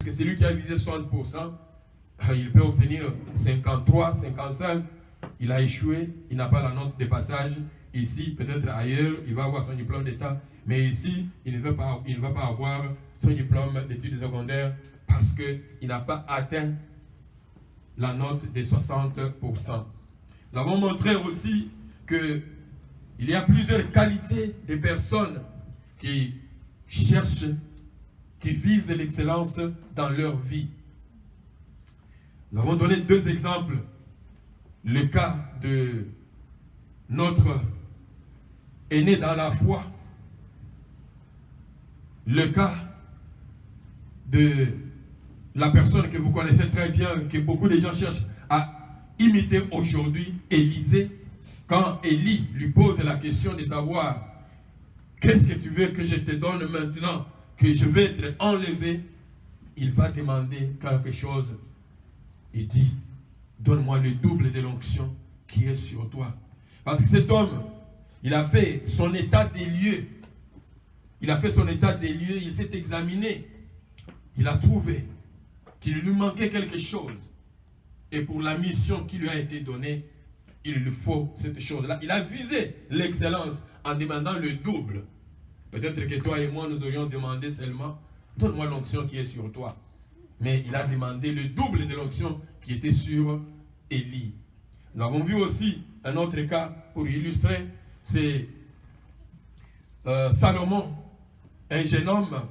Parce que celui qui a visé 60%, il peut obtenir 53, 55. Il a échoué, il n'a pas la note de passage. Ici, peut-être ailleurs, il va avoir son diplôme d'État. Mais ici, il ne va pas avoir son diplôme d'études secondaires parce qu'il n'a pas atteint la note de 60%. Nous avons montré aussi qu'il y a plusieurs qualités de personnes qui cherchent, qui visent l'excellence dans leur vie. Nous avons donné 2 exemples. Le cas de notre aîné dans la foi. Le cas de la personne que vous connaissez très bien, que beaucoup de gens cherchent à imiter aujourd'hui, Élisée. Quand Élie lui pose la question de savoir qu'est-ce que tu veux que je te donne maintenant que je vais être enlevé, il va demander quelque chose. Il dit, donne-moi le double de l'onction qui est sur toi. Parce que cet homme, il a fait son état des lieux. Il a fait son état des lieux, il s'est examiné. Il a trouvé qu'il lui manquait quelque chose. Et pour la mission qui lui a été donnée, il lui faut cette chose-là. Il a visé l'excellence en demandant le double. Peut-être que toi et moi, nous aurions demandé seulement, donne-moi l'onction qui est sur toi. Mais il a demandé le double de l'onction qui était sur Élie. Nous avons vu aussi un autre cas pour illustrer, c'est Salomon, un jeune homme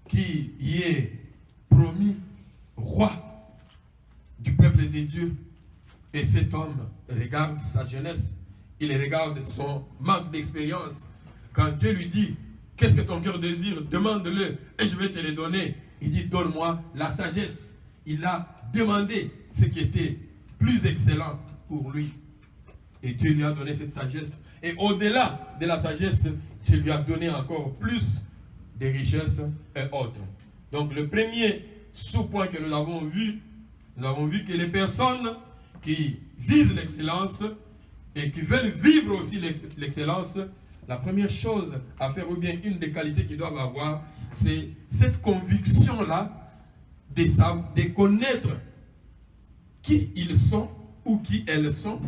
qui y est promis roi du peuple de Dieu. Et cet homme regarde sa jeunesse, il regarde son manque d'expérience. Quand Dieu lui dit, qu'est-ce que ton cœur désire, demande-le et je vais te le donner. Il dit, donne-moi la sagesse. Il a demandé ce qui était plus excellent pour lui. Et Dieu lui a donné cette sagesse. Et au-delà de la sagesse, Dieu lui a donné encore plus de richesses et autres. Donc le premier sous-point que nous avons vu que les personnes qui visent l'excellence et qui veulent vivre aussi l'excellence, la première chose à faire, ou bien une des qualités qu'ils doivent avoir, c'est cette conviction-là de connaître qui ils sont ou qui elles sont,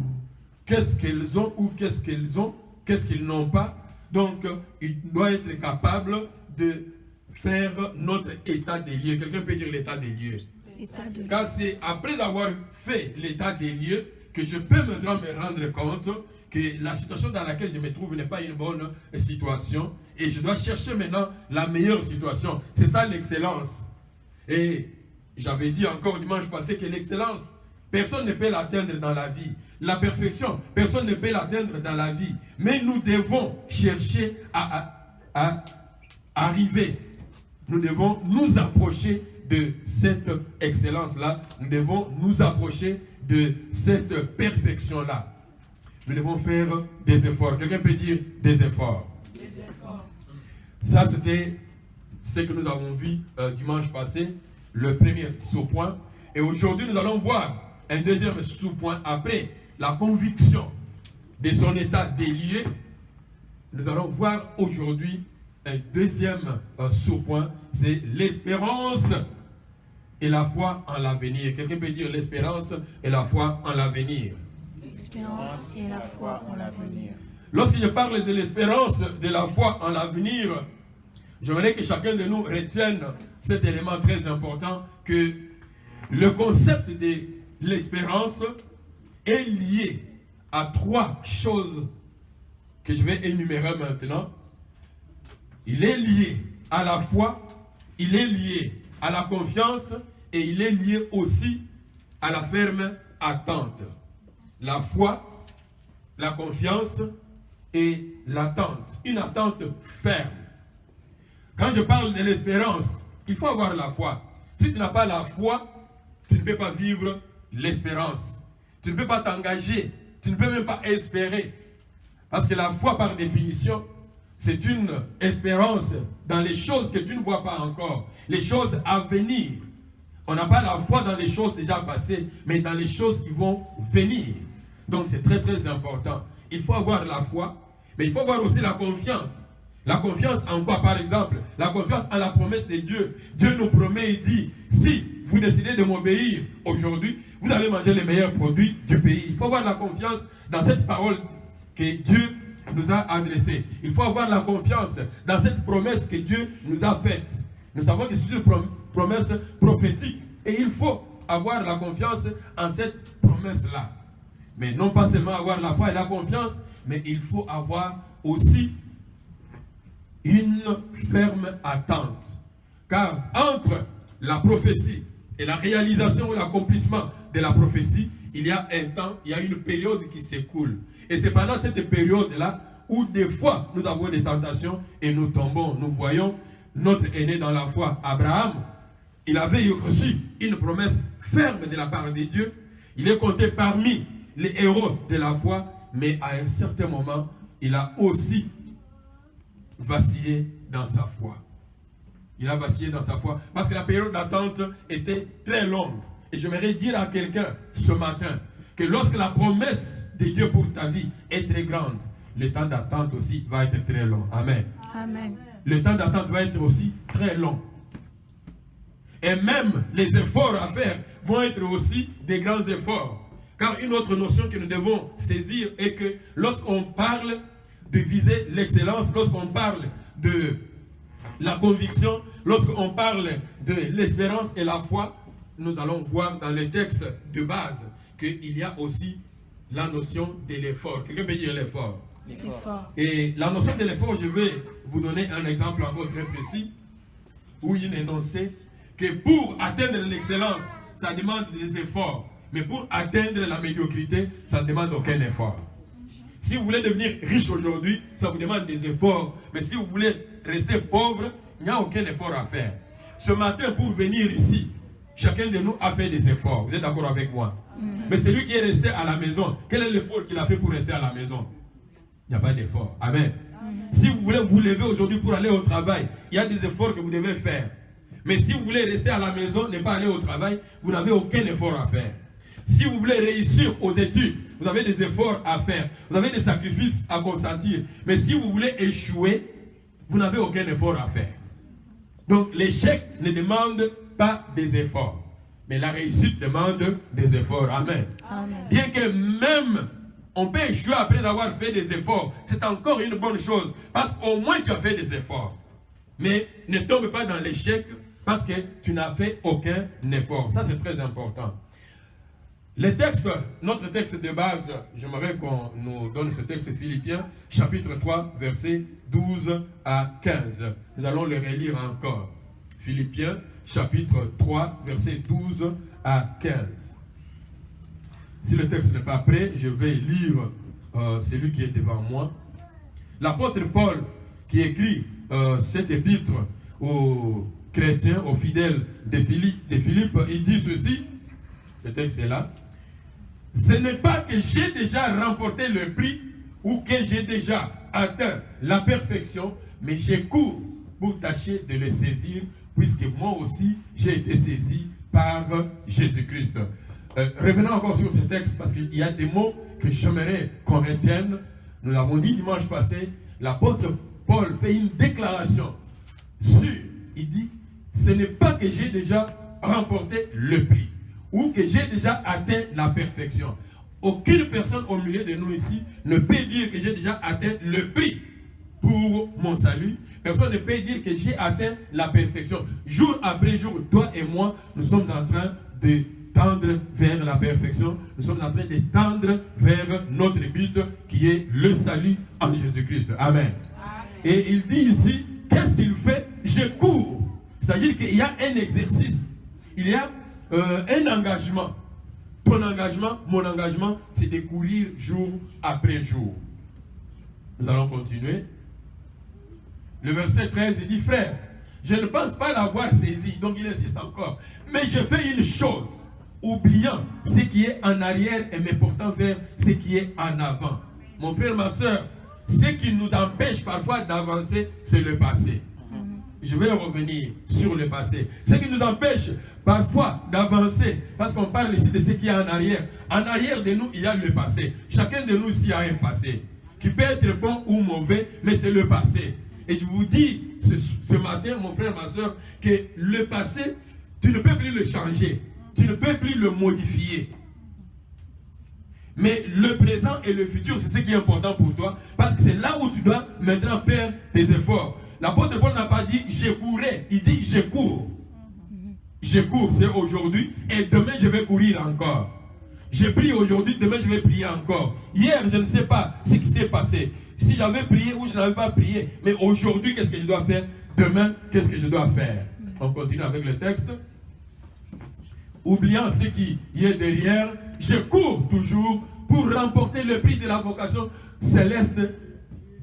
qu'est-ce qu'elles ont ou qu'est-ce qu'elles ont, qu'est-ce qu'ils n'ont pas. Donc, il doit être capable de faire notre état des lieux. Quelqu'un peut dire l'état des lieux. Car c'est après avoir fait l'état des lieux que je peux maintenant me rendre compte que la situation dans laquelle je me trouve n'est pas une bonne situation et je dois chercher maintenant la meilleure situation. C'est ça l'excellence. Et j'avais dit encore dimanche passé que l'excellence, personne ne peut l'atteindre dans la vie. La perfection, personne ne peut l'atteindre dans la vie. Mais nous devons chercher à arriver. Nous devons nous approcher de cette excellence-là. Nous devons nous approcher de cette perfection-là. Nous devons faire des efforts. Quelqu'un peut dire des efforts. Des efforts. Ça, c'était ce que nous avons vu dimanche passé, le premier sous-point. Et aujourd'hui, nous allons voir un deuxième sous-point après la conviction de son état des lieux. Nous allons voir aujourd'hui un deuxième sous-point, c'est l'espérance et la foi en l'avenir. Quelqu'un peut dire l'espérance et la foi en l'avenir. L'espérance et la foi en l'avenir. Lorsque je parle de l'espérance, de la foi en l'avenir, j'aimerais que chacun de nous retienne cet élément très important, que le concept de l'espérance est lié à 3 choses que je vais énumérer maintenant. Il est lié à la foi, il est lié à la confiance et il est lié aussi à la ferme attente. La foi, la confiance et l'attente. Une attente ferme. Quand je parle de l'espérance, il faut avoir la foi. Si tu n'as pas la foi, tu ne peux pas vivre l'espérance. Tu ne peux pas t'engager. Tu ne peux même pas espérer. Parce que la foi, par définition, c'est une espérance dans les choses que tu ne vois pas encore. Les choses à venir. On n'a pas la foi dans les choses déjà passées, mais dans les choses qui vont venir. Donc c'est très très important. Il faut avoir la foi, mais il faut avoir aussi la confiance. La confiance en quoi, par exemple? La confiance en la promesse de Dieu. Dieu nous promet et dit, si vous décidez de m'obéir aujourd'hui, vous allez manger les meilleurs produits du pays. Il faut avoir la confiance dans cette parole que Dieu nous a adressée. Il faut avoir la confiance dans cette promesse que Dieu nous a faite. Nous savons que c'est une promesse prophétique. Et il faut avoir la confiance en cette promesse-là. Mais non pas seulement avoir la foi et la confiance, mais il faut avoir aussi une ferme attente. Car entre la prophétie et la réalisation ou l'accomplissement de la prophétie, il y a un temps, il y a une période qui s'écoule. Et c'est pendant cette période-là où des fois nous avons des tentations et nous tombons. Nous voyons notre aîné dans la foi, Abraham. Il avait reçu une promesse ferme de la part de Dieu. Il est compté parmi les héros de la foi, mais à un certain moment, il a aussi vacillé dans sa foi. Il a vacillé dans sa foi parce que la période d'attente était très longue. Et j'aimerais dire à quelqu'un ce matin que lorsque la promesse de Dieu pour ta vie est très grande, le temps d'attente aussi va être très long. Amen. Amen. Le temps d'attente va être aussi très long. Et même les efforts à faire vont être aussi des grands efforts. Car une autre notion que nous devons saisir est que lorsqu'on parle de viser l'excellence, lorsqu'on parle de la conviction, lorsqu'on parle de l'espérance et la foi, nous allons voir dans les textes de base qu'il y a aussi la notion de l'effort. Quelqu'un peut dire l'effort? L'effort. Et la notion de l'effort, je vais vous donner un exemple encore très précis où il est énoncé que pour atteindre l'excellence, ça demande des efforts. Mais pour atteindre la médiocrité, ça ne demande aucun effort. Si vous voulez devenir riche aujourd'hui, ça vous demande des efforts. Mais si vous voulez rester pauvre, il n'y a aucun effort à faire. Ce matin, pour venir ici, chacun de nous a fait des efforts. Vous êtes d'accord avec moi? Mais celui qui est resté à la maison, quel est l'effort qu'il a fait pour rester à la maison? Il n'y a pas d'effort. Amen. Si vous voulez vous lever aujourd'hui pour aller au travail, il y a des efforts que vous devez faire. Mais si vous voulez rester à la maison, ne pas aller au travail, vous n'avez aucun effort à faire. Si vous voulez réussir aux études, vous avez des efforts à faire. Vous avez des sacrifices à consentir. Mais si vous voulez échouer, vous n'avez aucun effort à faire. Donc l'échec ne demande pas des efforts. Mais la réussite demande des efforts. Amen. Amen. Bien que même on peut échouer après avoir fait des efforts, c'est encore une bonne chose. Parce qu'au moins tu as fait des efforts. Mais ne tombe pas dans l'échec parce que tu n'as fait aucun effort. Ça c'est très important. Les textes, notre texte de base, j'aimerais qu'on nous donne ce texte Philippiens, chapitre 3, versets 12 à 15. Nous allons le relire encore. Philippiens, chapitre 3, versets 12 à 15. Si le texte n'est pas prêt, je vais lire celui qui est devant moi. L'apôtre Paul, qui écrit cette épître aux chrétiens, aux fidèles de Philippe, il dit ceci, le texte est là. Ce n'est pas que j'ai déjà remporté le prix ou que j'ai déjà atteint la perfection, mais j'ai cours pour tâcher de le saisir, puisque moi aussi j'ai été saisi par Jésus-Christ. Revenons encore sur ce texte, parce qu'il y a des mots que j'aimerais qu'on retienne. Nous l'avons dit dimanche passé, l'apôtre Paul fait une déclaration sûre. Il dit, ce n'est pas que j'ai déjà remporté le prix, ou que j'ai déjà atteint la perfection. Aucune personne au milieu de nous ici ne peut dire que j'ai déjà atteint le prix pour mon salut. Personne ne peut dire que j'ai atteint la perfection. Jour après jour, toi et moi, nous sommes en train de tendre vers la perfection. Nous sommes en train de tendre vers notre but qui est le salut en Jésus-Christ. Amen. Et il dit ici, qu'est-ce qu'il fait? Je cours. C'est-à-dire qu'il y a un exercice. Il y a un engagement. Ton engagement, mon engagement, c'est de courir jour après jour. Nous allons continuer. Le verset 13, il dit, frère, je ne pense pas l'avoir saisi. Donc il insiste encore. Mais je fais une chose, oubliant ce qui est en arrière et me portant vers ce qui est en avant. Mon frère, ma soeur, ce qui nous empêche parfois d'avancer, c'est le passé. Je vais revenir sur le passé. Ce qui nous empêche parfois d'avancer, parce qu'on parle ici de ce qui est en arrière. En arrière de nous, il y a le passé. Chacun de nous ici a un passé, qui peut être bon ou mauvais, mais c'est le passé. Et je vous dis ce matin, mon frère, ma soeur, que le passé, tu ne peux plus le changer. Tu ne peux plus le modifier. Mais le présent et le futur, c'est ce qui est important pour toi. Parce que c'est là où tu dois maintenant faire tes efforts. L'apôtre Paul n'a pas dit « je courais ». Il dit « je cours ». Je cours, c'est aujourd'hui. Et demain, je vais courir encore. Je prie aujourd'hui, demain, je vais prier encore. Hier, je ne sais pas ce qui s'est passé. Si j'avais prié ou je n'avais pas prié. Mais aujourd'hui, qu'est-ce que je dois faire? Demain, qu'est-ce que je dois faire? On continue avec le texte. Oubliant ce qui est derrière, je cours toujours pour remporter le prix de la vocation céleste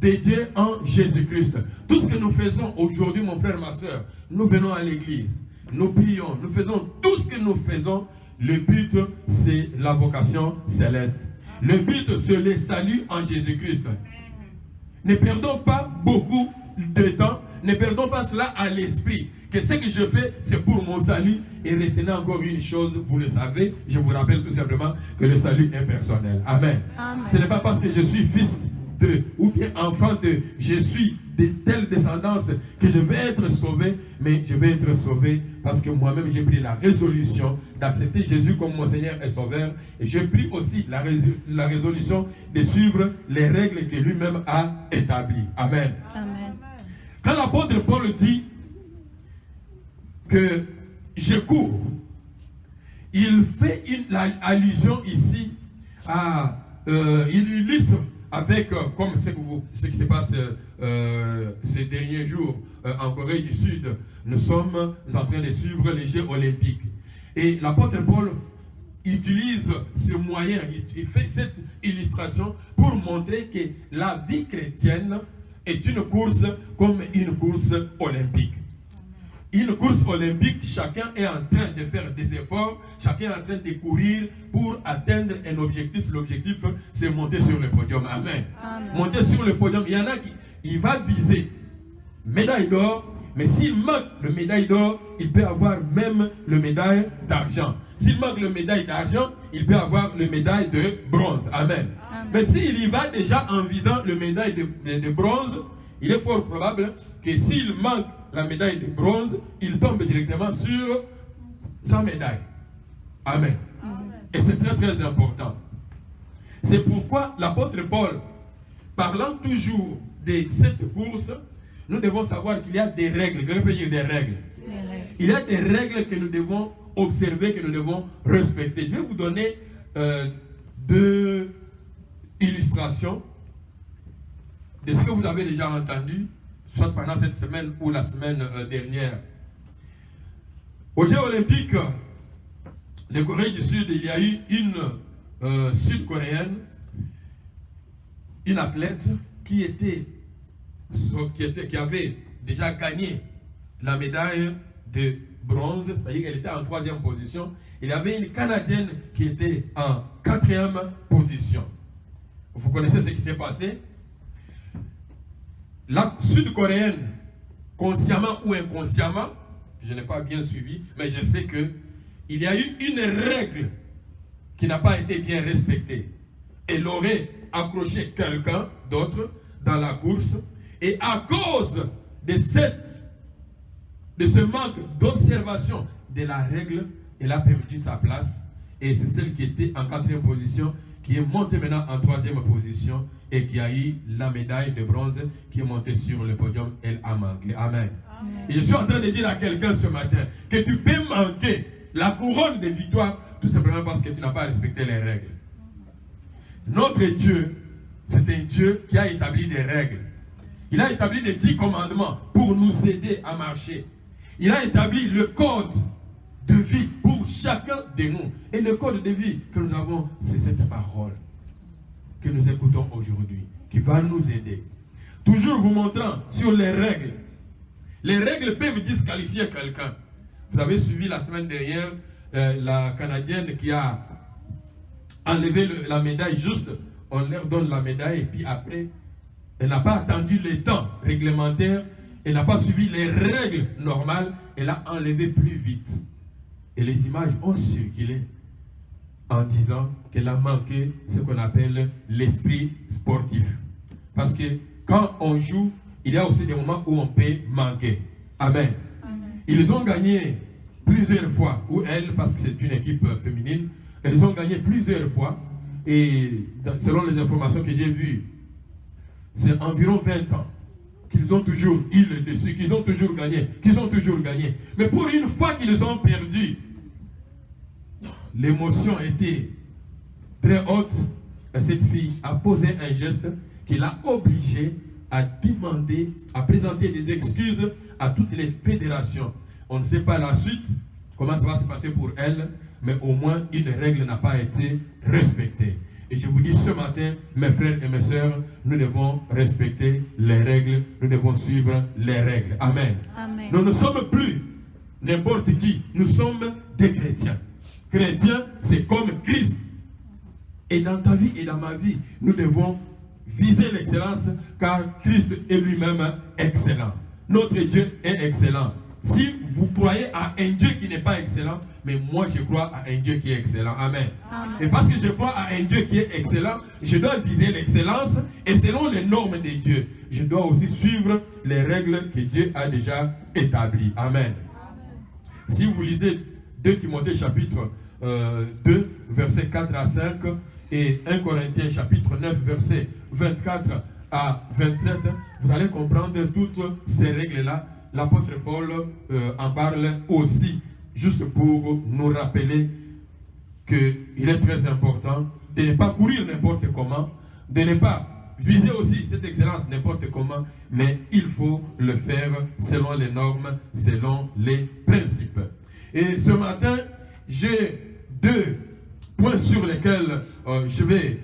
de Dieu en Jésus-Christ. Tout ce que nous faisons aujourd'hui, mon frère, ma soeur, nous venons à l'église, nous prions, nous faisons tout ce que nous faisons. Le but, c'est la vocation céleste. Le but, c'est le salut en Jésus-Christ. Ne perdons pas beaucoup de temps, ne perdons pas cela à l'esprit. Que ce que je fais, c'est pour mon salut. Et retenez encore une chose, vous le savez, je vous rappelle tout simplement que le salut est personnel. Amen. Amen. Ce n'est pas parce que je suis fils de, ou bien enfant de, je suis de telle descendance que je vais être sauvé, mais je vais être sauvé parce que moi-même j'ai pris la résolution d'accepter Jésus comme mon Seigneur et Sauveur. Et j'ai pris aussi la résolution de suivre les règles que lui-même a établies. Amen. Amen. Quand l'apôtre Paul dit que je cours, il fait une allusion ici à, il illustre avec, comme ce qui se passe ces derniers jours en Corée du Sud, nous sommes en train de suivre les Jeux olympiques. Et l'apôtre Paul utilise ce moyen, il fait cette illustration pour montrer que la vie chrétienne est une course comme une course olympique. Une course olympique, chacun est en train de faire des efforts, chacun est en train de courir pour atteindre un objectif. L'objectif, c'est monter sur le podium. Amen. Amen. Monter sur le podium. Il y en a qui il va viser médaille d'or, mais s'il manque le médaille d'or, il peut avoir même le médaille d'argent. S'il manque le médaille d'argent, il peut avoir le médaille de bronze. Amen. Amen. Mais s'il y va déjà en visant le médaille de bronze, il est fort probable que s'il manque la médaille de bronze, il tombe directement sur sa médaille. Amen. Amen. Et c'est très très important. C'est pourquoi l'apôtre Paul, parlant toujours de cette course, nous devons savoir qu'il y a des règles. Quelqu'un peut dire des règles. Les règles. Il y a des règles que nous devons observer, que nous devons respecter. Je vais vous donner 2 illustrations de ce que vous avez déjà entendu, soit pendant cette semaine ou la semaine dernière. Aux Jeux olympiques de Corée du Sud, il y a eu une sud-coréenne, une athlète qui avait déjà gagné la médaille de bronze, c'est-à-dire qu'elle était en 3e position. Il y avait une Canadienne qui était en 4e position. Vous connaissez ce qui s'est passé? La sud-coréenne, consciemment ou inconsciemment, je n'ai pas bien suivi, mais je sais que il y a eu une règle qui n'a pas été bien respectée. Elle aurait accroché quelqu'un d'autre dans la course, et à cause de ce manque d'observation de la règle, elle a perdu sa place, et c'est celle qui était en 4e position qui est montée maintenant en 3e position et qui a eu la médaille de bronze qui est montée sur le podium. Elle a manqué. Amen. Amen. Et je suis en train de dire à quelqu'un ce matin que tu peux manquer la couronne de victoire tout simplement parce que tu n'as pas respecté les règles. Notre Dieu, c'est un Dieu qui a établi des règles. Il a établi les 10 commandements pour nous aider à marcher. Il a établi le code de vie pour chacun de nous. Et le code de vie que nous avons, c'est cette parole que nous écoutons aujourd'hui, qui va nous aider. Toujours vous montrant sur les règles. Les règles peuvent disqualifier quelqu'un. Vous avez suivi la semaine dernière la Canadienne qui a enlevé la médaille juste. On leur donne la médaille et puis après, elle n'a pas attendu les temps réglementaires. Elle n'a pas suivi les règles normales. Elle a enlevé plus vite. Et les images ont circulé en disant qu'elle a manqué ce qu'on appelle l'esprit sportif. Parce que quand on joue il y a aussi des moments où on peut manquer. Amen. Ils ont gagné plusieurs fois, ou elle, parce que c'est une équipe féminine, elles ont gagné plusieurs fois. Et selon les informations que j'ai vues, c'est environ 20 ans qu'ils ont toujours eu le dessus, qu'ils ont toujours gagné. Mais pour une fois qu'ils ont perdu, l'émotion était très haute. Et cette fille a posé un geste qui l'a obligée à demander, à présenter des excuses à toutes les fédérations. On ne sait pas la suite, comment ça va se passer pour elle, mais au moins une règle n'a pas été respectée. Et je vous dis ce matin, mes frères et mes sœurs, nous devons respecter les règles, nous devons suivre les règles. Amen. Amen. Nous ne sommes plus n'importe qui, nous sommes des chrétiens. Chrétiens, c'est comme Christ. Et dans ta vie et dans ma vie, nous devons viser l'excellence, car Christ est lui-même excellent. Notre Dieu est excellent. Si vous croyez à un Dieu qui n'est pas excellent, mais moi je crois à un Dieu qui est excellent. Amen. Amen. Et parce que je crois à un Dieu qui est excellent, je dois viser l'excellence, et selon les normes de Dieu, je dois aussi suivre les règles que Dieu a déjà établies. Amen. Si vous lisez 2 Timothée chapitre 2, versets 4 à 5, et 1 Corinthiens chapitre 9, versets 24 à 27, vous allez comprendre toutes ces règles-là. L'apôtre Paul en parle aussi, juste pour nous rappeler qu'il est très important de ne pas courir n'importe comment, de ne pas viser aussi cette excellence n'importe comment, mais il faut le faire selon les normes, selon les principes. Et ce matin, j'ai 2 points sur lesquels je vais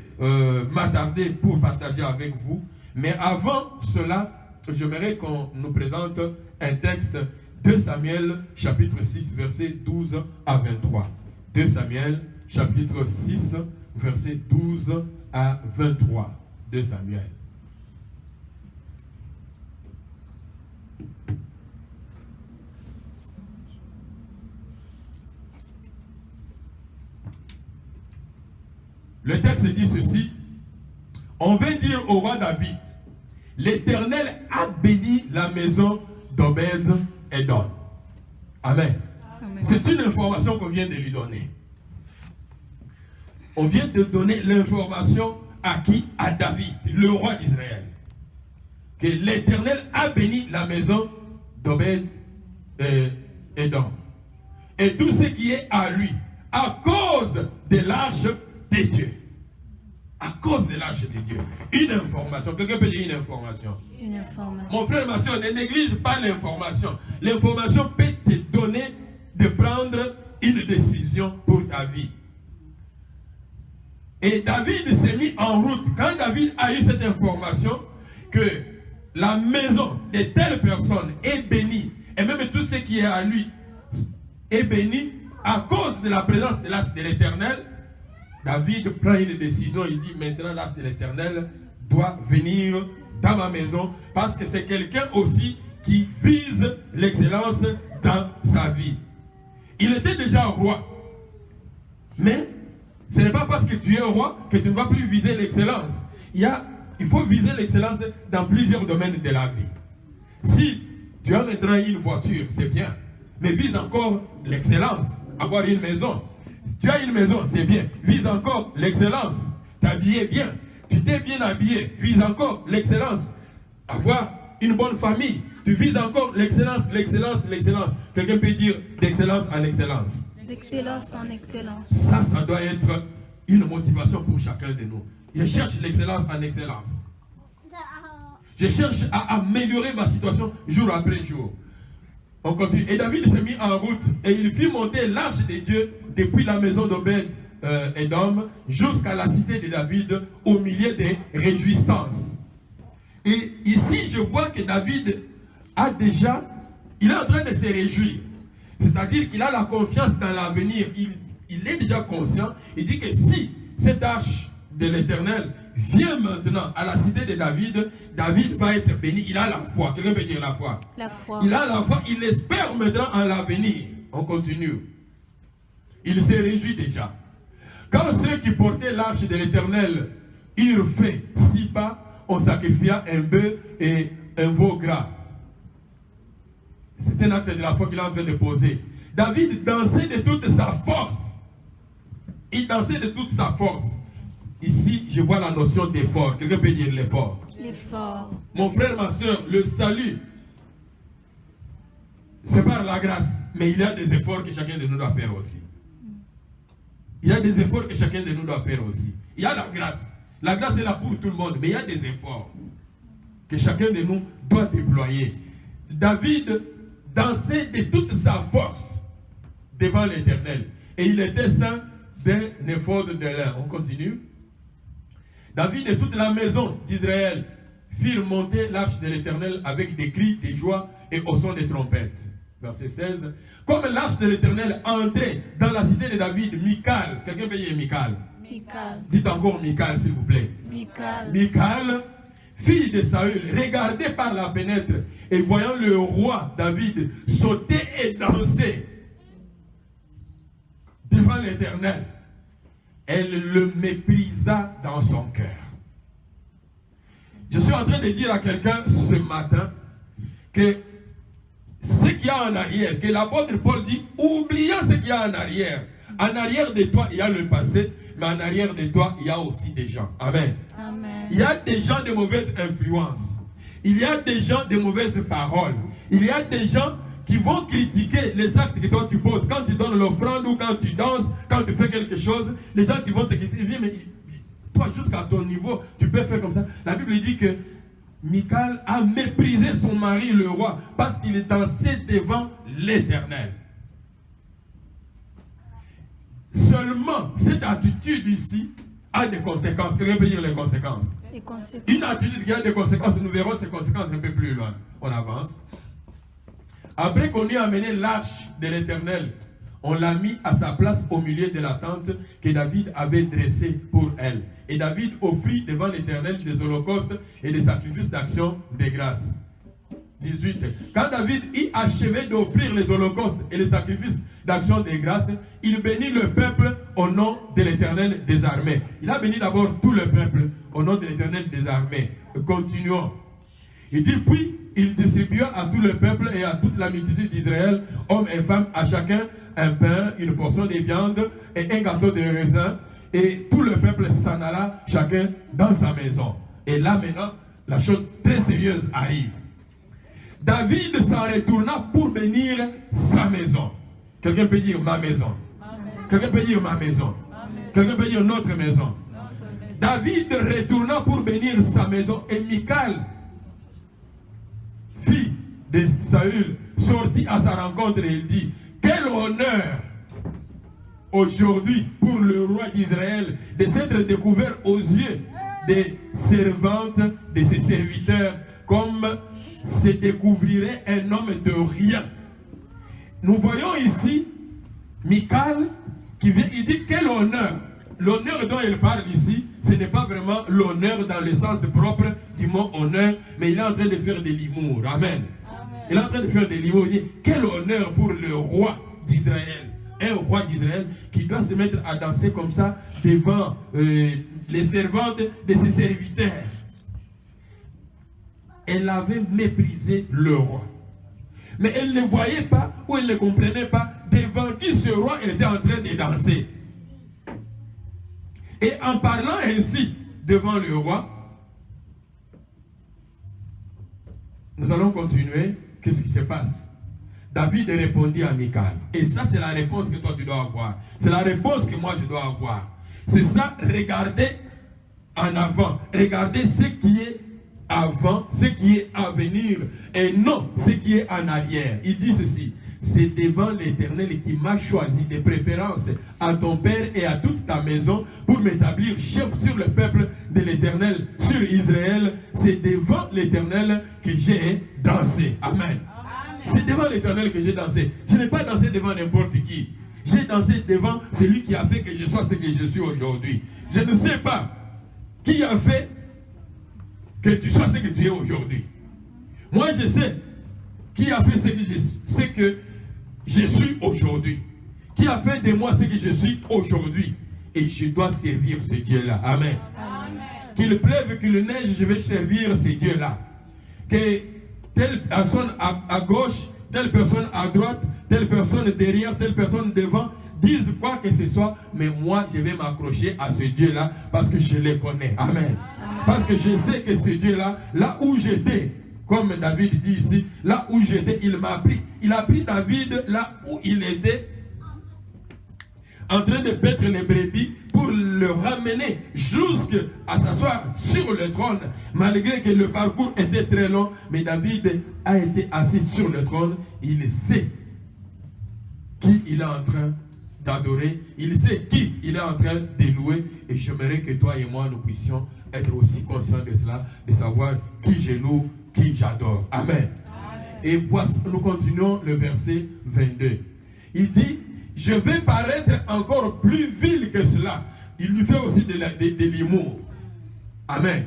m'attarder pour partager avec vous. Mais avant cela, j'aimerais qu'on nous présente un texte, 2 Samuel, chapitre 6, verset 12 à 23. 2 Samuel, chapitre 6, verset 12 à 23. 2 Samuel. Le texte dit ceci. On va dire au roi David, l'Éternel a béni la maison d'Obed-Édom. Amen. C'est une information qu'on vient de lui donner. On vient de donner l'information à qui? À David, le roi d'Israël. Que l'Éternel a béni la maison d'Obed-Édom. Et tout ce qui est à lui, à cause de l'arche de Dieu. À cause de l'arche de Dieu. Une information. Quelqu'un peut dire une information. Une information. Mon frère, ma soeur, ne néglige pas l'information. L'information peut te donner de prendre une décision pour ta vie. Et David s'est mis en route. Quand David a eu cette information que la maison de telle personne est bénie, et même tout ce qui est à lui est béni à cause de la présence de l'arche de l'Éternel, David prend une décision. Il dit maintenant l'arche de l'Éternel doit venir dans ma maison, parce que c'est quelqu'un aussi qui vise l'excellence dans sa vie. Il était déjà roi, mais ce n'est pas parce que tu es roi que tu ne vas plus viser l'excellence. Il faut viser l'excellence dans plusieurs domaines de la vie. Si tu as maintenant une voiture, c'est bien, mais vise encore l'excellence. Avoir une maison, tu as une maison, c'est bien, vise encore l'excellence. T'habiller bien, tu t'es bien habillé, vise encore l'excellence. Avoir une bonne famille, tu vises encore l'excellence, l'excellence, l'excellence. Quelqu'un peut dire d'excellence en excellence. D'excellence en excellence. Ça doit être une motivation pour chacun de nous. Je cherche l'excellence en excellence. Je cherche à améliorer ma situation jour après jour. On continue. Et David s'est mis en route et il fit monter l'arche de Dieu depuis la maison d'Obed-Édom jusqu'à la cité de David au milieu des réjouissances. Et ici, je vois que David il est en train de se réjouir. C'est-à-dire qu'il a la confiance dans l'avenir. Il est déjà conscient. Il dit que si cette arche de l'Éternel vient maintenant à la cité de David, David va être béni. Il a la foi. Quelqu'un peut dire la foi? La foi. Il a la foi. Il espère maintenant en l'avenir. On continue. Il se réjouit déjà. Quand ceux qui portaient l'arche de l'Éternel eurent fait 6 pas, on sacrifia un bœuf et un veau gras. C'est un acte de la foi qu'il est en train de poser. David dansait de toute sa force. Il dansait de toute sa force. Ici, je vois la notion d'effort. Quelqu'un peut dire l'effort. L'effort. Mon frère, ma soeur, le salut, c'est par la grâce. Mais il y a des efforts que chacun de nous doit faire aussi. Il y a des efforts que chacun de nous doit faire aussi. Il y a la grâce. La grâce est là pour tout le monde. Mais il y a des efforts que chacun de nous doit déployer. David dansait de toute sa force devant l'Éternel. Et il était saint d'un effort de lin. On continue. David et toute la maison d'Israël firent monter l'arche de l'Éternel avec des cris de joie et au son des trompettes. Verset 16. Comme l'arche de l'Éternel entrait dans la cité de David, Michal, quelqu'un peut dire Michal? Michal. Dites encore Michal, s'il vous plaît. Michal. Michal, fille de Saül, regardait par la fenêtre et voyant le roi David sauter et danser devant l'Éternel, elle le méprisa dans son cœur. Je suis en train de dire à quelqu'un ce matin que ce qu'il y a en arrière, que l'apôtre Paul dit, oubliant ce qu'il y a en arrière de toi, il y a le passé, mais en arrière de toi, il y a aussi des gens. Amen. Amen. Il y a des gens de mauvaise influence. Il y a des gens de mauvaises paroles. Il y a des gens qui vont critiquer les actes que toi tu poses. Quand tu donnes l'offrande ou quand tu danses, quand tu fais quelque chose, les gens qui vont te critiquer, mais toi jusqu'à ton niveau, tu peux faire comme ça. La Bible dit que Michal a méprisé son mari le roi parce qu'il dansait devant l'Éternel. Seulement cette attitude ici a des conséquences. Quelqu'un peut dire les conséquences? Les conséquences. Une attitude qui a des conséquences, nous verrons ces conséquences un peu plus loin. On avance. Après qu'on ait amené l'arche de l'Éternel, on l'a mis à sa place au milieu de la tente que David avait dressée pour elle. Et David offrit devant l'Éternel des holocaustes et des sacrifices d'action de grâce. 18. Quand David y achevait d'offrir les holocaustes et les sacrifices d'action de grâce, il bénit le peuple au nom de l'Éternel des armées. Il a béni d'abord tout le peuple au nom de l'Éternel des armées. Continuons. Il dit, puis il distribua à tout le peuple et à toute la multitude d'Israël, hommes et femmes, à chacun un pain, une portion de viande et un gâteau de raisin. Et tout le peuple s'en alla, chacun dans sa maison. Et là maintenant, la chose très sérieuse arrive. David s'en retourna pour bénir sa maison. Quelqu'un peut dire ma maison. Quelqu'un peut dire ma maison. Quelqu'un peut dire notre maison. David retourna pour bénir sa maison. Et Michal, fille de Saül, sortit à sa rencontre et il dit, quel honneur aujourd'hui pour le roi d'Israël de s'être découvert aux yeux des servantes, de ses serviteurs, comme se découvrirait un homme de rien. Nous voyons ici Michal qui vient, il dit quel honneur. L'honneur dont il parle ici, ce n'est pas vraiment l'honneur dans le sens propre du mot honneur, mais il est en train de faire de l'humour. Amen. Il est en train de faire de l'humour. Il dit quel honneur pour le roi d'Israël. Un roi d'Israël qui doit se mettre à danser comme ça devant les servantes de ses serviteurs. Elle avait méprisé le roi. Mais elle ne voyait pas ou elle ne comprenait pas devant qui ce roi était en train de danser. Et en parlant ainsi devant le roi, nous allons continuer. Qu'est-ce qui se passe? David répondit à Michal. Et ça, c'est la réponse que toi, tu dois avoir. C'est la réponse que moi, je dois avoir. C'est ça, regardez en avant. Regardez ce qui est avant, ce qui est à venir, et non ce qui est en arrière. Il dit ceci. C'est devant l'Éternel qui m'a choisi de préférence à ton père et à toute ta maison pour m'établir chef sur le peuple de l'Éternel, sur Israël. C'est devant l'Éternel que j'ai dansé. Amen. C'est devant l'Éternel que j'ai dansé. Je n'ai pas dansé devant n'importe qui. J'ai dansé devant celui qui a fait que je sois ce que je suis aujourd'hui. Je ne sais pas qui a fait que tu sois ce que tu es aujourd'hui. Moi, je sais qui a fait ce que je suis aujourd'hui. Qui a fait de moi ce que je suis aujourd'hui. Et je dois servir ce Dieu-là. Amen. Qu'il pleuve, qu'il neige, je vais servir ce Dieu-là. que telle personne à gauche, telle personne à droite, telle personne derrière, telle personne devant, disent quoi que ce soit, mais moi je vais m'accrocher à ce Dieu-là parce que je le connais. Amen. Parce que je sais que ce Dieu-là, là où j'étais, comme David dit ici, là où j'étais, il m'a pris. Il a pris David là où il était, en train de paître les brebis pour le ramener jusqu'à s'asseoir sur le trône. Malgré que le parcours était très long, mais David a été assis sur le trône. Il sait qui il est en train d'adorer. Il sait qui il est en train de louer. Et j'aimerais que toi et moi, nous puissions être aussi conscients de cela, de savoir qui je loue, qui j'adore. Amen. Et voici, nous continuons le verset 22. Il dit, je vais paraître encore plus vil que cela. Il lui fait aussi de l'humour. Amen.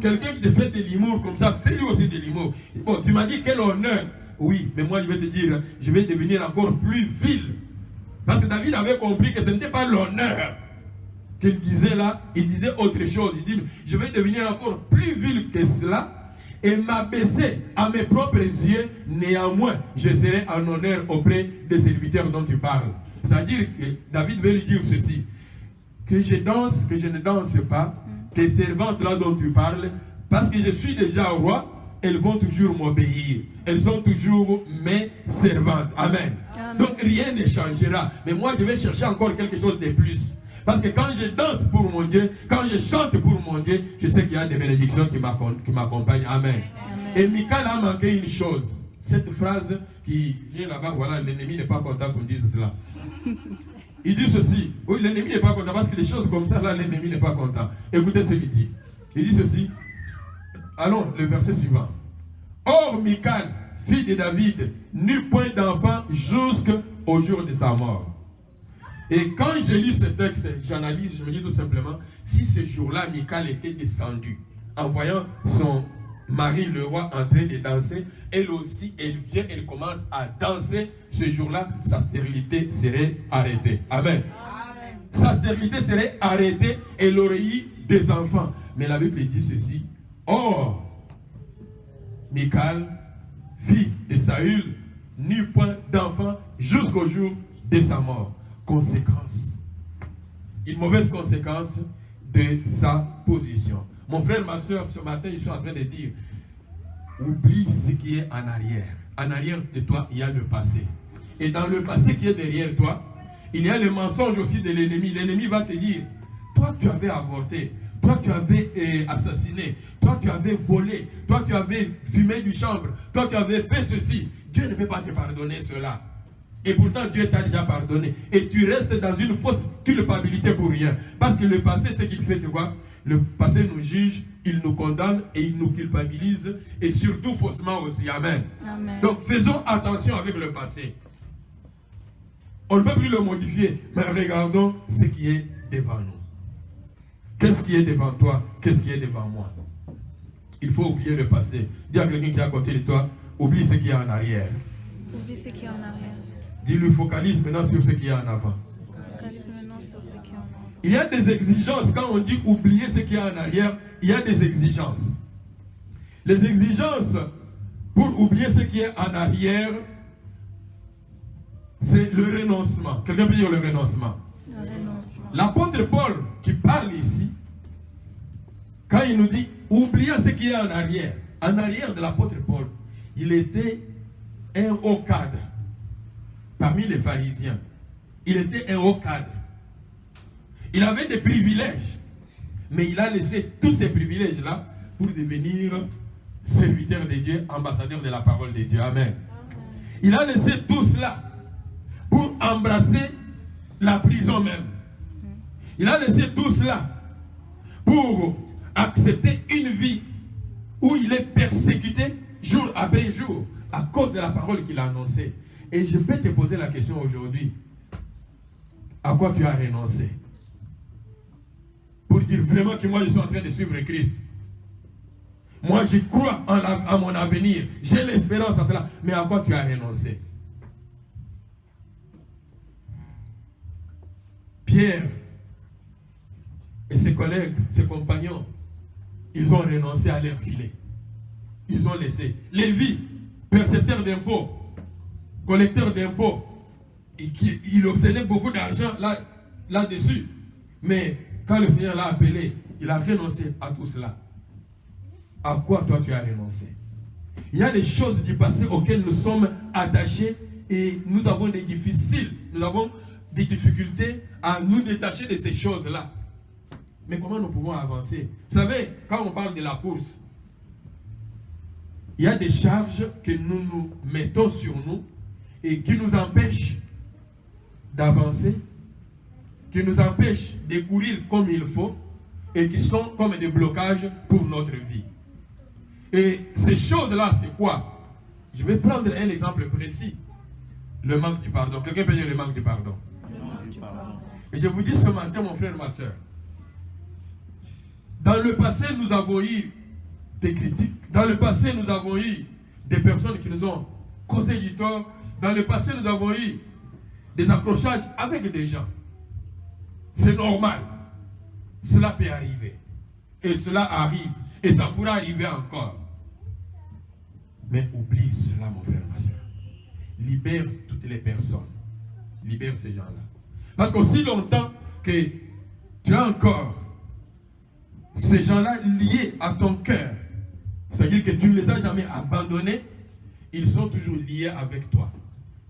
Quelqu'un qui te fait de l'humour comme ça, fais-lui aussi de l'humour. Bon, tu m'as dit quel honneur. Oui, mais moi je vais te dire, je vais devenir encore plus vil. Parce que David avait compris que ce n'était pas l'honneur qu'il disait là, il disait autre chose. Il dit, je vais devenir encore plus vil que cela et m'abaisser à mes propres yeux. Néanmoins, je serai en honneur auprès des serviteurs dont tu parles. C'est-à-dire que David veut lui dire ceci, que je danse, que je ne danse pas, tes servantes là dont tu parles, parce que je suis déjà roi, elles vont toujours m'obéir. Elles sont toujours mes servantes. Amen. Amen. Donc rien ne changera. Mais moi, je vais chercher encore quelque chose de plus. Parce que quand je danse pour mon Dieu, quand je chante pour mon Dieu, je sais qu'il y a des bénédictions qui m'accompagnent. Amen. Amen. Et Michal a manqué une chose. Cette phrase qui vient là-bas, voilà, l'ennemi n'est pas content qu'on dise cela. Il dit ceci. Oui, l'ennemi n'est pas content parce que des choses comme ça, là, l'ennemi n'est pas content. Écoutez ce qu'il dit. Il dit ceci. Allons, le verset suivant. Or, Michal, fille de David, n'eut point d'enfant jusqu'au jour de sa mort. Et quand j'ai lu ce texte, j'analyse, je me dis tout simplement, si ce jour-là, Michal était descendue, en voyant son mari, le roi, en train de danser, elle aussi, elle vient, elle commence à danser, ce jour-là, sa stérilité serait arrêtée. Amen. Amen. Sa stérilité serait arrêtée, elle aurait eu des enfants. Mais la Bible dit ceci, or, Michal, fille de Saül, n'eut point d'enfant jusqu'au jour de sa mort. Conséquence. Une mauvaise conséquence de sa position. Mon frère, ma soeur, ce matin, je suis en train de dire, oublie ce qui est en arrière. En arrière de toi, il y a le passé. Et dans le passé qui est derrière toi, il y a le mensonge aussi de l'ennemi. L'ennemi va te dire, toi tu avais avorté, toi tu avais assassiné, toi tu avais volé, toi tu avais fumé du chanvre, toi tu avais fait ceci. Dieu ne peut pas te pardonner cela. Et pourtant Dieu t'a déjà pardonné. Et tu restes dans une fausse culpabilité pour rien. Parce que le passé, ce qu'il fait, c'est quoi? Le passé nous juge, il nous condamne et il nous culpabilise. Et surtout faussement aussi. Amen. Amen. Donc faisons attention avec le passé. On ne peut plus le modifier. Mais regardons ce qui est devant nous. Qu'est-ce qui est devant toi? Qu'est-ce qui est devant moi? Il faut oublier le passé. Dis à quelqu'un qui est à côté de toi, oublie ce qui est en arrière. Oublie ce qui est en arrière. Dis-lui, focalise maintenant sur ce qui est en avant. Focalise maintenant sur ce qui est en avant. Il y a des exigences. Quand on dit oublier ce qui est en arrière, il y a des exigences. Les exigences pour oublier ce qui est en arrière, c'est le renoncement. Quelqu'un peut dire le renoncement. L'apôtre Paul qui parle ici, quand il nous dit oublier ce qui est en arrière de l'apôtre Paul, il était un haut cadre parmi les pharisiens. Il était un haut cadre. Il avait des privilèges, mais il a laissé tous ces privilèges-là pour devenir serviteur de Dieu, ambassadeur de la parole de Dieu. Amen. Il a laissé tout cela pour embrasser la prison même. Il a laissé tout cela pour accepter une vie où il est persécuté jour après jour à cause de la parole qu'il a annoncée. Et je peux te poser la question aujourd'hui. À quoi tu as renoncé? Pour dire vraiment que moi je suis en train de suivre Christ. Moi je crois en mon avenir. J'ai l'espérance en cela. Mais à quoi tu as renoncé? Pierre et ses collègues, ses compagnons, ils ont renoncé à leur filet. ils ont laissé. Lévi, percepteur d'impôts, collecteur d'impôts, il obtenait beaucoup d'argent là-dessus. Mais quand le Seigneur l'a appelé, il a renoncé à tout cela. À quoi toi tu as renoncé? Il y a des choses du passé auxquelles nous sommes attachés et nous avons des difficultés à nous détacher de ces choses-là. Mais comment nous pouvons avancer? Vous savez, quand on parle de la course, il y a des charges que nous mettons sur nous et qui nous empêchent d'avancer, qui nous empêchent de courir comme il faut et qui sont comme des blocages pour notre vie. Et ces choses-là, c'est quoi? Je vais prendre un exemple précis. Le manque du pardon. Quelqu'un peut dire le manque du pardon? Et je vous dis ce matin, mon frère, ma soeur, dans le passé, nous avons eu des critiques. Dans le passé, nous avons eu des personnes qui nous ont causé du tort. Dans le passé, nous avons eu des accrochages avec des gens. C'est normal. Cela peut arriver. Et cela arrive. Et ça pourra arriver encore. Mais oublie cela, mon frère, ma soeur. Libère toutes les personnes. Libère ces gens-là. Parce qu'aussi longtemps que tu as encore ces gens-là liés à ton cœur, c'est-à-dire que tu ne les as jamais abandonnés, ils sont toujours liés avec toi.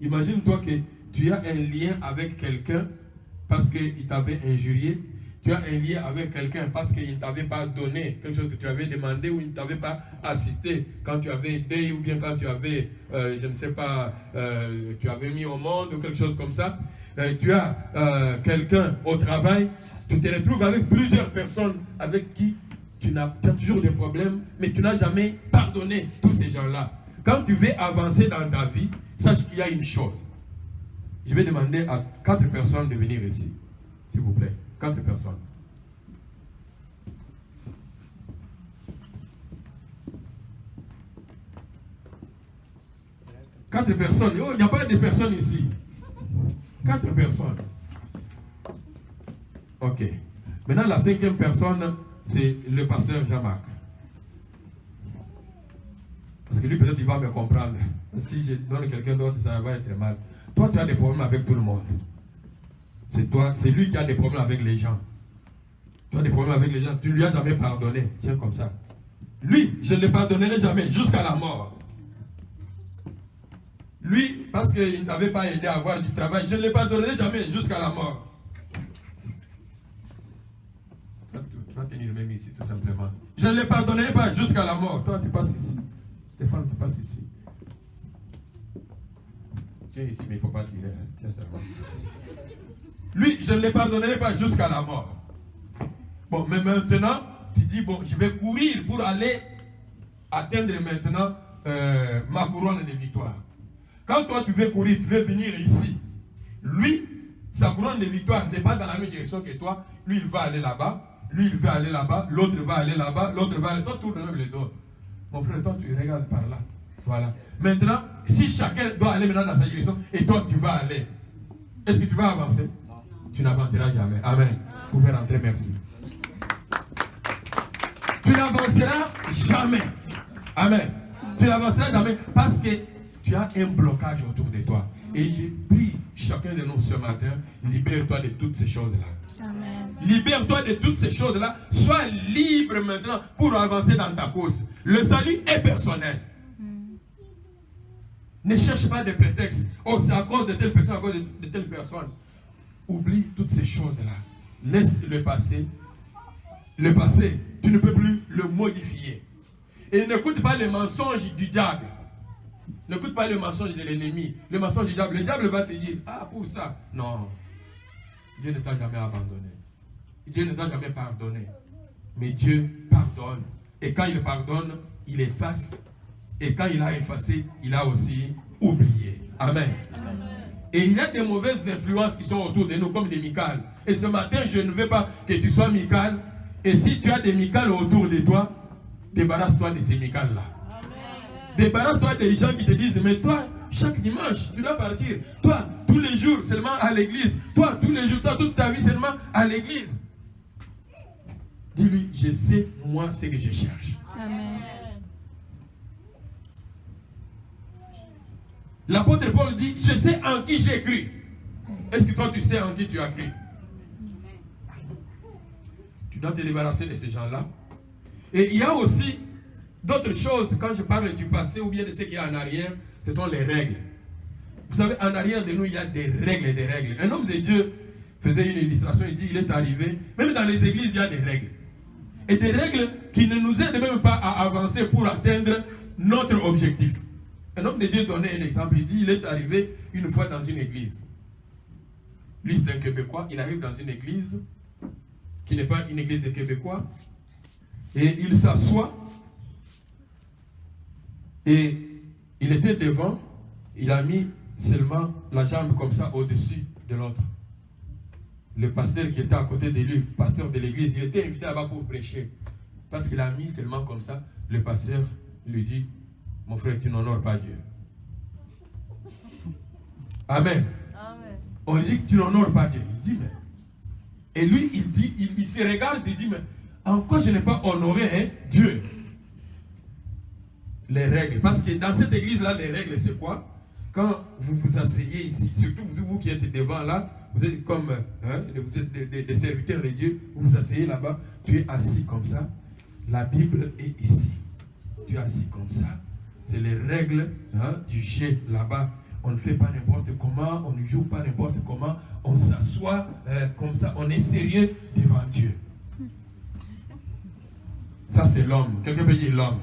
Imagine-toi que tu as un lien avec quelqu'un parce qu'il t'avait injurié. Tu as un lien avec quelqu'un parce qu'il ne t'avait pas donné quelque chose que tu avais demandé ou il ne t'avait pas assisté quand tu avais deuil ou bien quand tu avais, je ne sais pas, tu avais mis au monde ou quelque chose comme ça. Tu as quelqu'un au travail, tu te retrouves avec plusieurs personnes avec qui tu as toujours des problèmes, mais tu n'as jamais pardonné tous ces gens-là. Quand tu veux avancer dans ta vie, sache qu'il y a une chose. Je vais demander à 4 personnes de venir ici, s'il vous plaît. 4 personnes. Quatre personnes. Oh, il n'y a pas de personnes ici. 4 personnes. Ok. Maintenant, la 5e personne, c'est le pasteur Jean-Marc. Parce que lui, peut-être, il va me comprendre. Si je donne quelqu'un d'autre, ça va être mal. Toi, tu as des problèmes avec tout le monde. C'est toi, c'est lui qui a des problèmes avec les gens. Tu as des problèmes avec les gens. Tu ne lui as jamais pardonné. Tiens, comme ça. Lui, je ne le pardonnerai jamais jusqu'à la mort. Lui, parce qu'il ne t'avait pas aidé à avoir du travail, je ne le pardonnerai jamais jusqu'à la mort. Tu vas tenir même ici, tout simplement. Je ne le pardonnerai pas jusqu'à la mort. Toi, tu passes ici. Stéphane, tu passes ici. Tiens ici, mais il ne faut pas tirer. Tiens seulement. Lui, je ne le pardonnerai pas jusqu'à la mort. Bon, mais maintenant, tu dis, bon, je vais courir pour aller atteindre maintenant ma couronne de victoire. Quand toi, tu veux courir, tu veux venir ici. Lui, sa couronne de victoire n'est pas dans la même direction que toi. Lui, il va aller là-bas. Lui, il veut aller là-bas. L'autre va aller là-bas. L'autre va aller. Toi, tourne même les dos. Mon frère, toi, tu regardes par là. Voilà. Maintenant, si chacun doit aller maintenant dans sa direction, et toi, tu vas aller, est-ce que tu vas avancer? Non. Tu n'avanceras jamais. Amen. Vous pouvez rentrer, merci. Tu n'avanceras jamais. Amen. Tu n'avanceras jamais parce que tu as un blocage autour de toi. Et j'ai pris chacun de nous ce matin, libère-toi de toutes ces choses-là. Amen. Libère-toi de toutes ces choses-là. Sois libre maintenant pour avancer dans ta course. Le salut est personnel. Ne cherche pas de prétextes. Oh, c'est à cause de telle personne, à cause de telle personne. Oublie toutes ces choses-là. Laisse le passé. Le passé, tu ne peux plus le modifier. Et n'écoute pas les mensonges du diable. N'écoute pas le mensonge de l'ennemi. Le mensonge du diable. Le diable va te dire, ah, pour ça. Non. Dieu ne t'a jamais abandonné. Dieu ne t'a jamais pardonné. Mais Dieu pardonne. Et quand il pardonne, il efface. Et quand il a effacé, il a aussi oublié. Amen. Amen. Et il y a des mauvaises influences qui sont autour de nous, comme des Michal. Et ce matin, je ne veux pas que tu sois Michal. Et si tu as des Michal autour de toi, débarrasse-toi de ces Michal-là. Débarrasse-toi des gens qui te disent, mais toi, chaque dimanche, tu dois partir. Toi, tous les jours, seulement à l'église. Toi, tous les jours, toi, toute ta vie, seulement à l'église. Dis-lui, je sais, moi, ce que je cherche. Amen. L'apôtre Paul dit, je sais en qui j'ai cru. Est-ce que toi tu sais en qui tu as cru? Tu dois te débarrasser de ces gens-là. Et il y a aussi d'autres choses, quand je parle du passé ou bien de ce qui est en arrière, ce sont les règles. Vous savez, en arrière de nous, il y a des règles et des règles. Un homme de Dieu faisait une illustration, il dit, il est arrivé, même dans les églises, il y a des règles. Et des règles qui ne nous aident même pas à avancer pour atteindre notre objectif. Un homme de Dieu donnait un exemple, il dit, il est arrivé une fois dans une église. Lui, c'est un Québécois, il arrive dans une église qui n'est pas une église de Québécois, et il s'assoit, et il était devant, il a mis seulement la jambe comme ça au-dessus de l'autre. Le pasteur qui était à côté de lui, pasteur de l'église, il était invité là-bas pour prêcher. Parce qu'il a mis seulement comme ça, le pasteur lui dit, mon frère, tu n'honores pas Dieu. Amen. Amen. On lui dit que tu n'honores pas Dieu. Il dit, mais... Et lui, il dit, il se regarde, il dit, mais en quoi je n'ai pas honoré Dieu? Les règles. Parce que dans cette église-là, les règles, c'est quoi? Quand vous vous asseyez ici, surtout vous qui êtes devant là, vous êtes comme vous êtes des serviteurs de Dieu, vous vous asseyez là-bas, tu es assis comme ça. La Bible est ici. Tu es assis comme ça. C'est les règles du jeu là-bas. On ne fait pas n'importe comment, on ne joue pas n'importe comment, on s'assoit comme ça, on est sérieux devant Dieu. Ça c'est l'homme. Quelqu'un peut dire l'homme.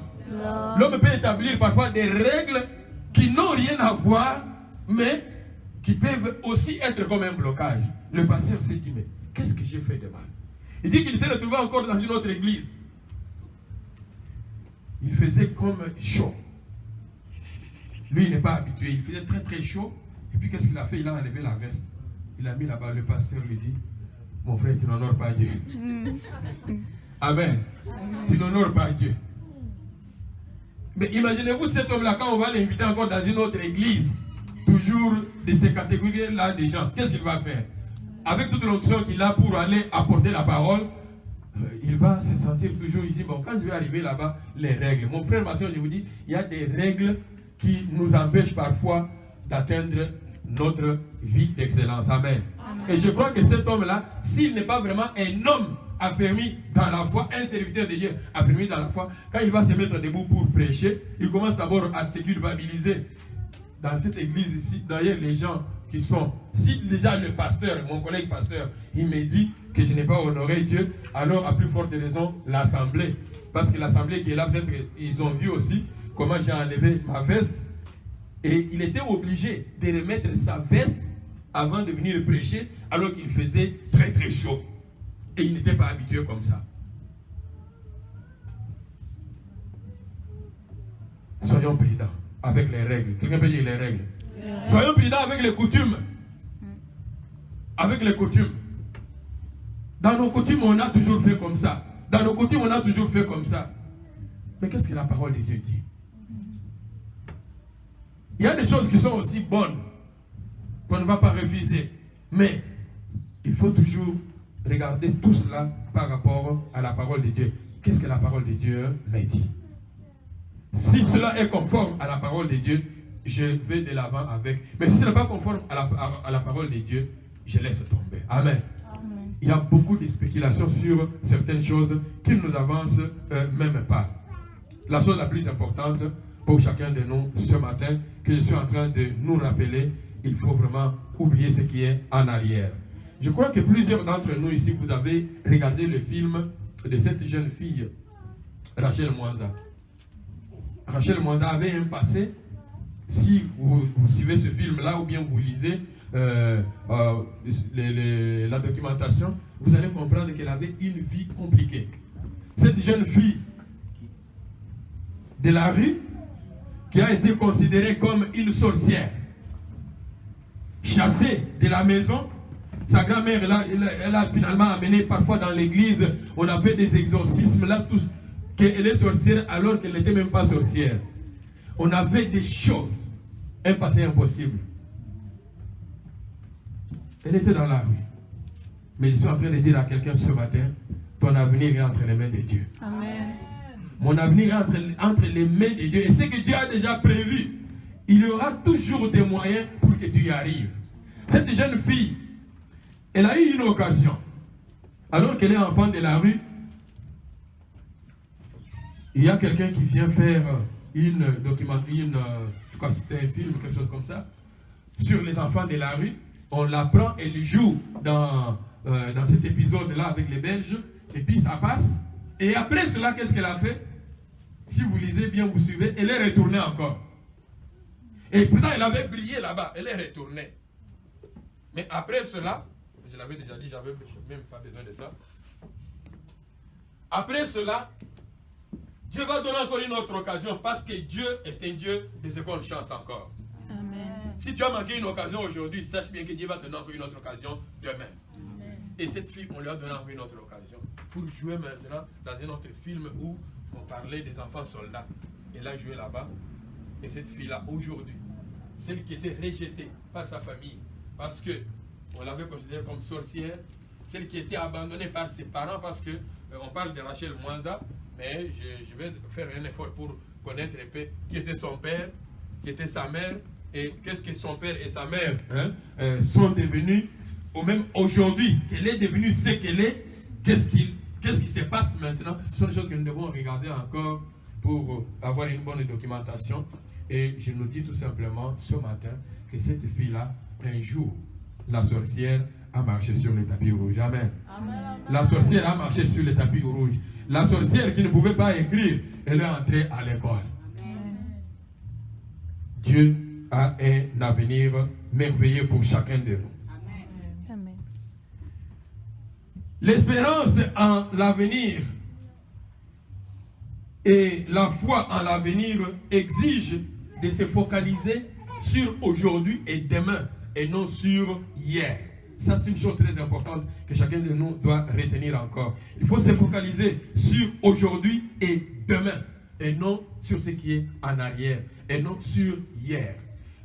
L'homme peut établir parfois des règles qui n'ont rien à voir, mais qui peuvent aussi être comme un blocage. Le pasteur s'est dit, mais qu'est-ce que j'ai fait de mal? Il dit qu'il s'est retrouvé encore dans une autre église. Il faisait comme chaud. Lui, il n'est pas habitué. Il faisait très très chaud. Et puis qu'est-ce qu'il a fait? Il a enlevé la veste. Il a mis là-bas. Le pasteur lui dit, mon frère, tu n'honores pas Dieu. Amen. Tu n'honores pas Dieu. Mais imaginez-vous cet homme-là, quand on va l'inviter encore dans une autre église, toujours de ces catégories-là des gens, qu'est-ce qu'il va faire? Avec toute l'onction qu'il a pour aller apporter la parole, il va se sentir toujours ici. Bon, quand je vais arriver là-bas, les règles. Mon frère, ma soeur, je vous dis, il y a des règles qui nous empêchent parfois d'atteindre notre vie d'excellence. Amen. Amen. Et je crois que cet homme-là, s'il n'est pas vraiment un homme affermi dans la foi, un serviteur de Dieu affermi dans la foi, quand il va se mettre debout pour prêcher, il commence d'abord à se culpabiliser. Dans cette église ici, d'ailleurs, les gens qui sont, si déjà le pasteur, mon collègue pasteur, il me dit que je n'ai pas honoré Dieu, alors à plus forte raison, l'assemblée. Parce que l'assemblée qui est là, peut-être ils ont vu aussi comment j'ai enlevé ma veste. Et il était obligé de remettre sa veste avant de venir prêcher, alors qu'il faisait très très chaud. Et il n'était pas habitué comme ça. Soyons prudents avec les règles. Quelqu'un peut dire les règles? Soyons prudents avec les coutumes. Avec les coutumes. Dans nos coutumes, on a toujours fait comme ça. Dans nos coutumes, on a toujours fait comme ça. Mais qu'est-ce que la parole de Dieu dit? Il y a des choses qui sont aussi bonnes qu'on ne va pas refuser. Mais il faut toujours regarder tout cela par rapport à la parole de Dieu. Qu'est-ce que la parole de Dieu me dit? Si cela est conforme à la parole de Dieu, je vais de l'avant avec. Mais si ce n'est pas conforme à la parole de Dieu, je laisse tomber. Amen. Amen. Il y a beaucoup de spéculations sur certaines choses qui ne nous avancent même pas. La chose la plus importante pour chacun de nous ce matin, que je suis en train de nous rappeler, il faut vraiment oublier ce qui est en arrière. Je crois que plusieurs d'entre nous ici, vous avez regardé le film de cette jeune fille, Rachel Mwanza. Rachel Mwanza avait un passé. Si vous suivez ce film-là ou bien vous lisez la documentation, vous allez comprendre qu'elle avait une vie compliquée. Cette jeune fille de la rue, qui a été considérée comme une sorcière, chassée de la maison. Sa grand-mère, elle a finalement amené parfois dans l'église, on a fait des exorcismes là, qu'elle est sorcière alors qu'elle n'était même pas sorcière. On avait des choses, un passé impossible. Elle était dans la rue. Mais je suis en train de dire à quelqu'un ce matin, ton avenir est entre les mains de Dieu. Amen. Mon avenir est entre les mains de Dieu. Et ce que Dieu a déjà prévu, il y aura toujours des moyens pour que tu y arrives. Cette jeune fille, elle a eu une occasion. Alors qu'elle est enfant de la rue, il y a quelqu'un qui vient faire je crois que c'était un film, quelque chose comme ça, sur les enfants de la rue. On l'apprend, elle joue dans cet épisode-là avec les Belges, et puis ça passe. Et après cela, qu'est-ce qu'elle a fait? Si vous lisez bien, vous suivez, elle est retournée encore. Et pourtant, elle avait brillé là-bas, elle est retournée. Mais après cela, je l'avais déjà dit, j'avais même pas besoin de ça. Après cela, Dieu va donner encore une autre occasion parce que Dieu est un Dieu de seconde chance encore. Amen. Si tu as manqué une occasion aujourd'hui, sache bien que Dieu va te donner encore une autre occasion demain. Amen. Et cette fille, on lui a donné encore une autre occasion pour jouer maintenant dans un autre film où on parlait des enfants soldats. Elle a joué là-bas. Et cette fille-là, aujourd'hui, celle qui était rejetée par sa famille, parce qu'on l'avait considérée comme sorcière, celle qui était abandonnée par ses parents, parce que on parle de Rachel Mwanza, mais je vais faire un effort pour connaître un peu qui était son père, qui était sa mère, et qu'est-ce que son père et sa mère sont devenus, ou même aujourd'hui, qu'elle est devenue ce qu'elle est, qu'est-ce qui se passe maintenant. Ce sont des choses que nous devons regarder encore pour avoir une bonne documentation. Et je nous dis tout simplement ce matin que cette fille-là, un jour, la sorcière a marché sur le tapis rouge. Amen. Amen. La sorcière a marché sur le tapis rouge. La sorcière qui ne pouvait pas écrire, elle est entrée à l'école. Dieu a un avenir merveilleux pour chacun de nous. Amen. L'espérance en l'avenir et la foi en l'avenir exige de se focaliser sur aujourd'hui et demain et non sur hier. Ça, c'est une chose très importante que chacun de nous doit retenir encore. Il faut se focaliser sur aujourd'hui et demain et non sur ce qui est en arrière et non sur hier.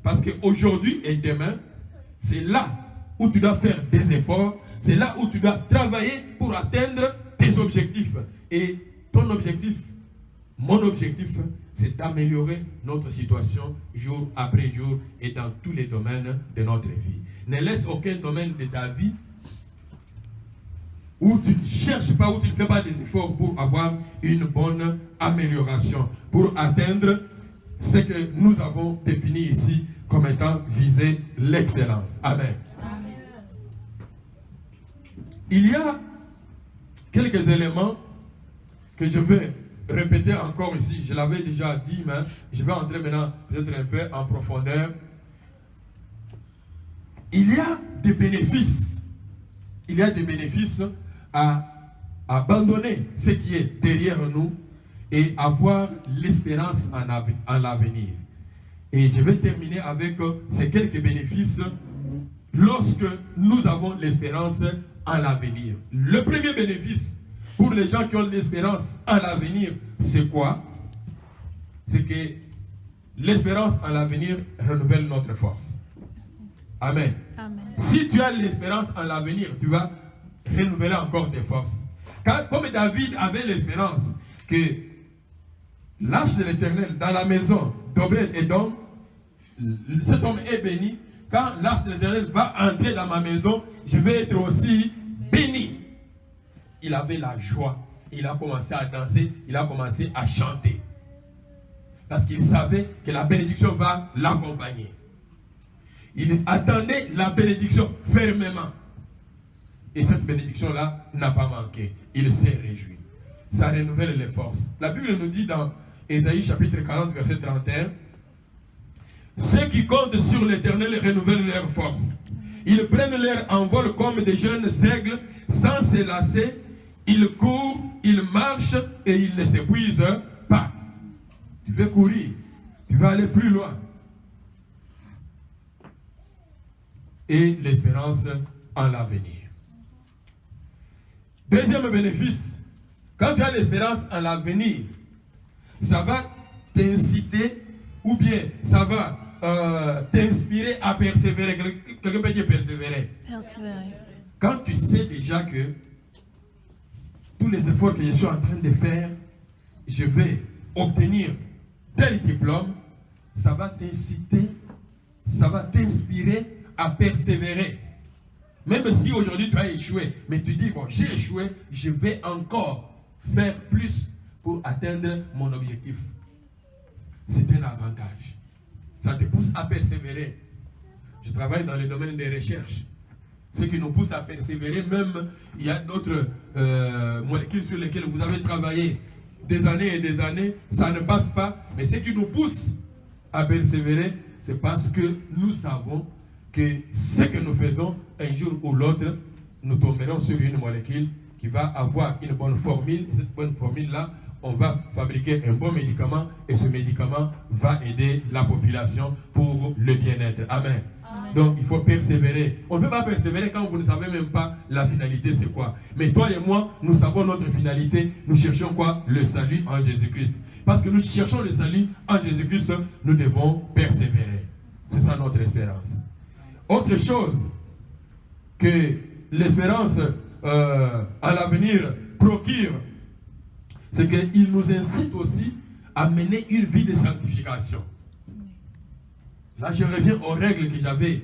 Parce qu'aujourd'hui et demain, c'est là où tu dois faire des efforts, c'est là où tu dois travailler pour atteindre tes objectifs. Et ton objectif, mon objectif, c'est d'améliorer notre situation jour après jour et dans tous les domaines de notre vie. Ne laisse aucun domaine de ta vie où tu ne cherches pas, où tu ne fais pas des efforts pour avoir une bonne amélioration, pour atteindre ce que nous avons défini ici comme étant viser l'excellence. Amen. Amen. Il y a quelques éléments que je vais répéter encore ici. Je l'avais déjà dit, mais je vais entrer maintenant peut-être un peu en profondeur. Il y a des bénéfices. Il y a des bénéfices à abandonner ce qui est derrière nous et avoir l'espérance en l'avenir. Et je vais terminer avec ces quelques bénéfices lorsque nous avons l'espérance en l'avenir. Le premier bénéfice pour les gens qui ont l'espérance en l'avenir, c'est quoi? C'est que l'espérance en l'avenir renouvelle notre force. Amen. Amen. Si tu as l'espérance en l'avenir, tu vas renouveler encore tes forces. Comme David avait l'espérance que l'arche de l'Éternel dans la maison d'Obed-Édom, cet homme est béni. Quand l'arche de l'Éternel va entrer dans ma maison, je vais être aussi béni. Il avait la joie. Il a commencé à danser, il a commencé à chanter. Parce qu'il savait que la bénédiction va l'accompagner. Il attendait la bénédiction fermement. Et cette bénédiction-là n'a pas manqué. Il s'est réjoui. Ça renouvelle les forces. La Bible nous dit dans Ésaïe chapitre 40, verset 31, ceux qui comptent sur l'Éternel renouvellent leurs forces. Ils prennent leur envol comme des jeunes aigles sans se lasser. Ils courent, ils marchent et ils ne s'épuisent pas. Tu veux courir, tu vas aller plus loin. Et l'espérance en l'avenir. Deuxième bénéfice, quand tu as l'espérance en l'avenir, ça va t'inciter ou bien ça va t'inspirer à persévérer. Quelqu'un peut dire persévérer. Persévérer. Quand tu sais déjà que tous les efforts que je suis en train de faire, je vais obtenir tel diplôme, ça va t'inciter, ça va t'inspirer à persévérer. Même si aujourd'hui tu as échoué, mais tu dis, bon, j'ai échoué, je vais encore faire plus pour atteindre mon objectif. C'est un avantage. Ça te pousse à persévérer. Je travaille dans le domaine des recherches. Ce qui nous pousse à persévérer, même il y a d'autres molécules sur lesquelles vous avez travaillé des années et des années, ça ne passe pas. Mais ce qui nous pousse à persévérer, c'est parce que nous savons que ce que nous faisons, un jour ou l'autre, nous tomberons sur une molécule qui va avoir une bonne formule. Et cette bonne formule-là, on va fabriquer un bon médicament et ce médicament va aider la population pour le bien-être. Amen. Amen. Donc, il faut persévérer. On ne peut pas persévérer quand vous ne savez même pas la finalité, c'est quoi. Mais toi et moi, nous savons notre finalité. Nous cherchons quoi? Le salut en Jésus-Christ. Parce que nous cherchons le salut en Jésus-Christ, nous devons persévérer. C'est ça notre espérance. Autre chose que l'espérance à l'avenir procure, c'est qu'il nous incite aussi à mener une vie de sanctification. Là, je reviens aux règles que j'avais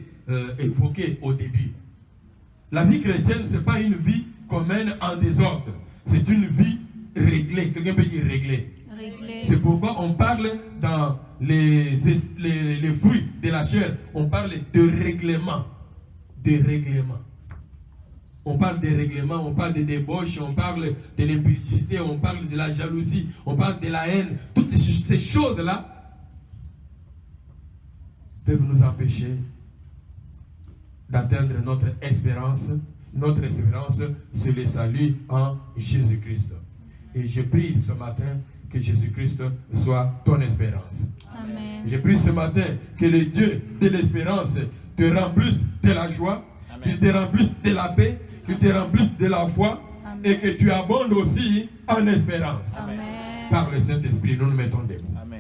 évoquées au début. La vie chrétienne, ce n'est pas une vie qu'on mène en désordre. C'est une vie réglée. Quelqu'un peut dire réglée. C'est pourquoi on parle dans les fruits de la chair, on parle de règlement. De règlement. On parle de règlement, on parle de débauche, on parle de l'impudicité, on parle de la jalousie, on parle de la haine. Toutes ces choses-là peuvent nous empêcher d'atteindre notre espérance. Notre espérance, c'est le salut en Jésus-Christ. Et je prie ce matin que Jésus-Christ soit ton espérance. Amen. Je prie ce matin que le Dieu de l'espérance te remplisse de la joie, qu'il te remplisse de la paix, qu'il te remplisse de la foi. Amen. Et que tu abondes aussi en espérance. Amen. Par le Saint-Esprit, nous nous mettons debout. Amen.